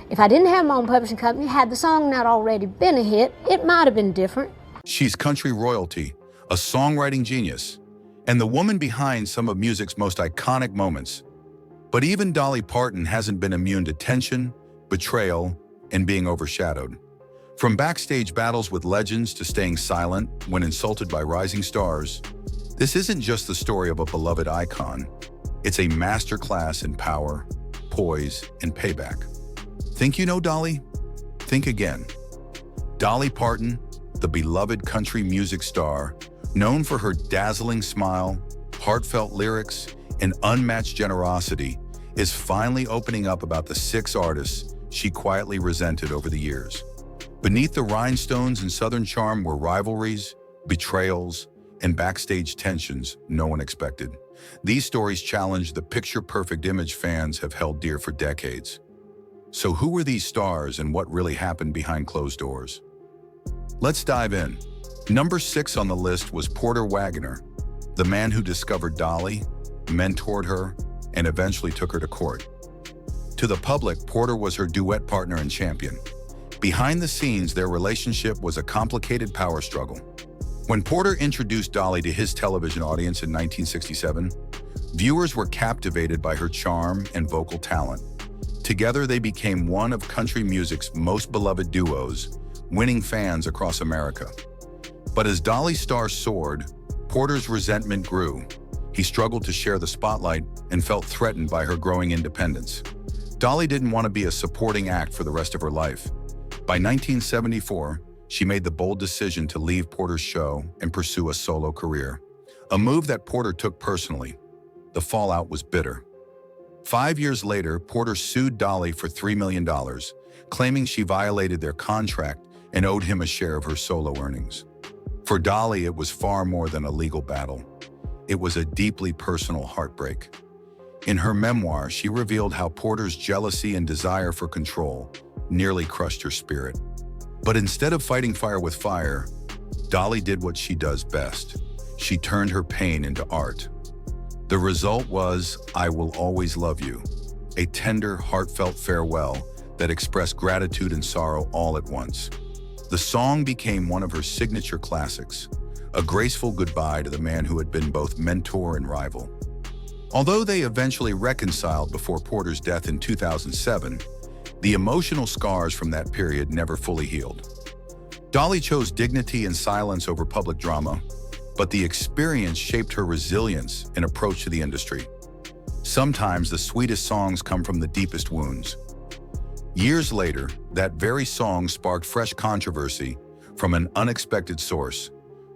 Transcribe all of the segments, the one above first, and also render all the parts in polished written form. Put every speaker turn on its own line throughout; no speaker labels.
If I didn't have my own publishing company, had the song not already been a hit, it might have been different.
She's country royalty, a songwriting genius, and the woman behind some of music's most iconic moments. But even Dolly Parton hasn't been immune to tension, betrayal, and being overshadowed. From backstage battles with legends to staying silent when insulted by rising stars, this isn't just the story of a beloved icon. It's a masterclass in power, poise, and payback. Think you know Dolly? Think again. Dolly Parton, the beloved country music star, known for her dazzling smile, heartfelt lyrics, and unmatched generosity, is finally opening up about the 6 artists she quietly resented over the years. Beneath the rhinestones and Southern charm were rivalries, betrayals, and backstage tensions no one expected. These stories challenge the picture-perfect image fans have held dear for decades. So who were these stars and what really happened behind closed doors? Let's dive in. Number 6 on the list was Porter Wagoner, the man who discovered Dolly, mentored her, and eventually took her to court. To the public, Porter was her duet partner and champion. Behind the scenes, their relationship was a complicated power struggle. When Porter introduced Dolly to his television audience in 1967, viewers were captivated by her charm and vocal talent. Together, they became one of country music's most beloved duos, winning fans across America. But as Dolly's star soared, Porter's resentment grew. He struggled to share the spotlight and felt threatened by her growing independence. Dolly didn't want to be a supporting act for the rest of her life. By 1974, she made the bold decision to leave Porter's show and pursue a solo career, a move that Porter took personally. The fallout was bitter. 5 years later, Porter sued Dolly for $3 million, claiming she violated their contract and owed him a share of her solo earnings. For Dolly, it was far more than a legal battle. It was a deeply personal heartbreak. In her memoir, she revealed how Porter's jealousy and desire for control nearly crushed her spirit. But instead of fighting fire with fire, Dolly did what she does best. She turned her pain into art. The result was I Will Always Love You, a tender, heartfelt farewell that expressed gratitude and sorrow all at once. The song became one of her signature classics, a graceful goodbye to the man who had been both mentor and rival. Although they eventually reconciled before Porter's death in 2007, the emotional scars from that period never fully healed. Dolly chose dignity and silence over public drama, but the experience shaped her resilience and approach to the industry. Sometimes the sweetest songs come from the deepest wounds. Years later, that very song sparked fresh controversy from an unexpected source.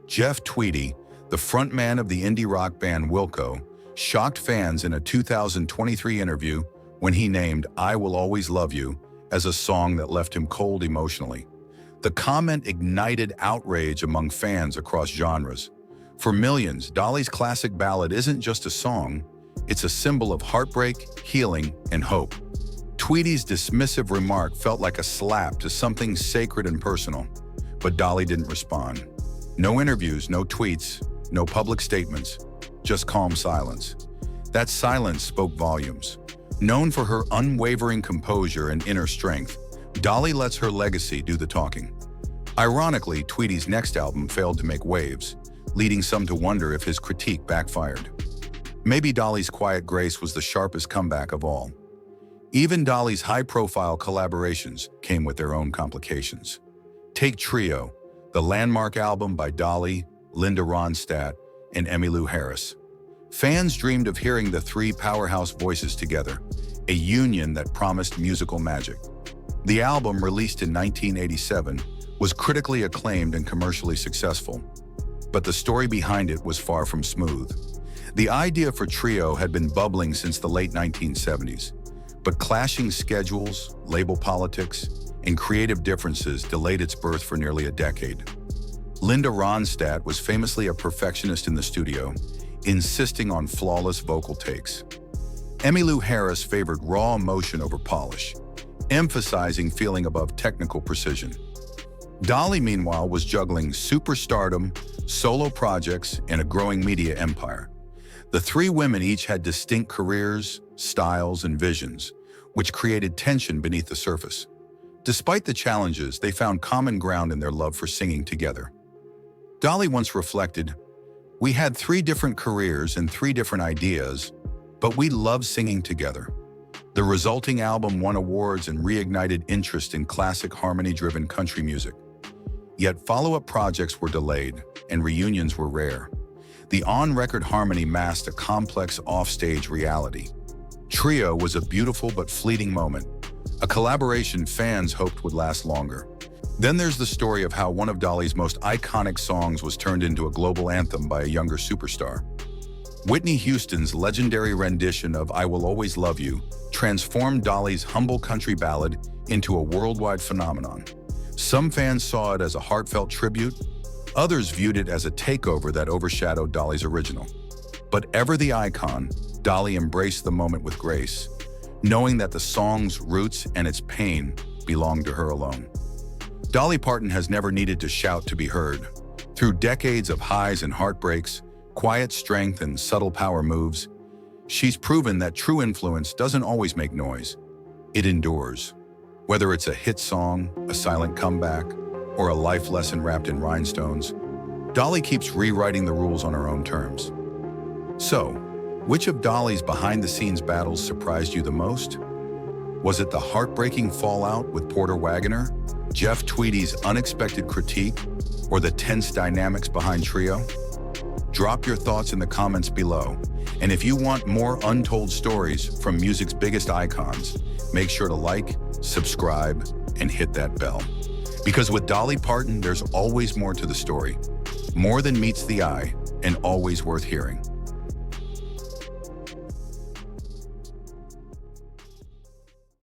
Jeff Tweedy, the frontman of the indie rock band Wilco, shocked fans in a 2023 interview when he named I Will Always Love You as a song that left him cold emotionally. The comment ignited outrage among fans across genres. For millions, Dolly's classic ballad isn't just a song, it's a symbol of heartbreak, healing, and hope. Tweedy's dismissive remark felt like a slap to something sacred and personal, but Dolly didn't respond. No interviews, no tweets, no public statements, just calm silence. That silence spoke volumes. Known for her unwavering composure and inner strength, Dolly lets her legacy do the talking. Ironically, Tweedy's next album failed to make waves, leading some to wonder if his critique backfired. Maybe Dolly's quiet grace was the sharpest comeback of all. Even Dolly's high-profile collaborations came with their own complications. Take Trio, the landmark album by Dolly, Linda Ronstadt, and Emmylou Harris. Fans dreamed of hearing the 3 powerhouse voices together, a union that promised musical magic. The album, released in 1987, was critically acclaimed and commercially successful, but the story behind it was far from smooth. The idea for Trio had been bubbling since the late 1970s, but clashing schedules, label politics, and creative differences delayed its birth for nearly a decade. Linda Ronstadt was famously a perfectionist in the studio, insisting on flawless vocal takes. Emmylou Harris favored raw emotion over polish, emphasizing feeling above technical precision. Dolly, meanwhile, was juggling superstardom, solo projects, and a growing media empire. The 3 women each had distinct careers, styles, and visions, which created tension beneath the surface. Despite the challenges, they found common ground in their love for singing together. Dolly once reflected, "We had 3 different careers and 3 different ideas, but we loved singing together." The resulting album won awards and reignited interest in classic harmony-driven country music. Yet follow-up projects were delayed, and reunions were rare. The on-record harmony masked a complex off-stage reality. Trio was a beautiful but fleeting moment, a collaboration fans hoped would last longer. Then there's the story of how one of Dolly's most iconic songs was turned into a global anthem by a younger superstar. Whitney Houston's legendary rendition of "I Will Always Love You" transformed Dolly's humble country ballad into a worldwide phenomenon. Some fans saw it as a heartfelt tribute, others viewed it as a takeover that overshadowed Dolly's original. But ever the icon, Dolly embraced the moment with grace, knowing that the song's roots and its pain belonged to her alone. Dolly Parton has never needed to shout to be heard. Through decades of highs and heartbreaks, quiet strength and subtle power moves, she's proven that true influence doesn't always make noise. It endures. Whether it's a hit song, a silent comeback, or a life lesson wrapped in rhinestones, Dolly keeps rewriting the rules on her own terms. So, which of Dolly's behind-the-scenes battles surprised you the most? Was it the heartbreaking fallout with Porter Wagoner, Jeff Tweedy's unexpected critique, or the tense dynamics behind Trio? Drop your thoughts in the comments below. And if you want more untold stories from music's biggest icons, make sure to like, subscribe, and hit that bell. Because with Dolly Parton, there's always more to the story. More than meets the eye, and always worth hearing.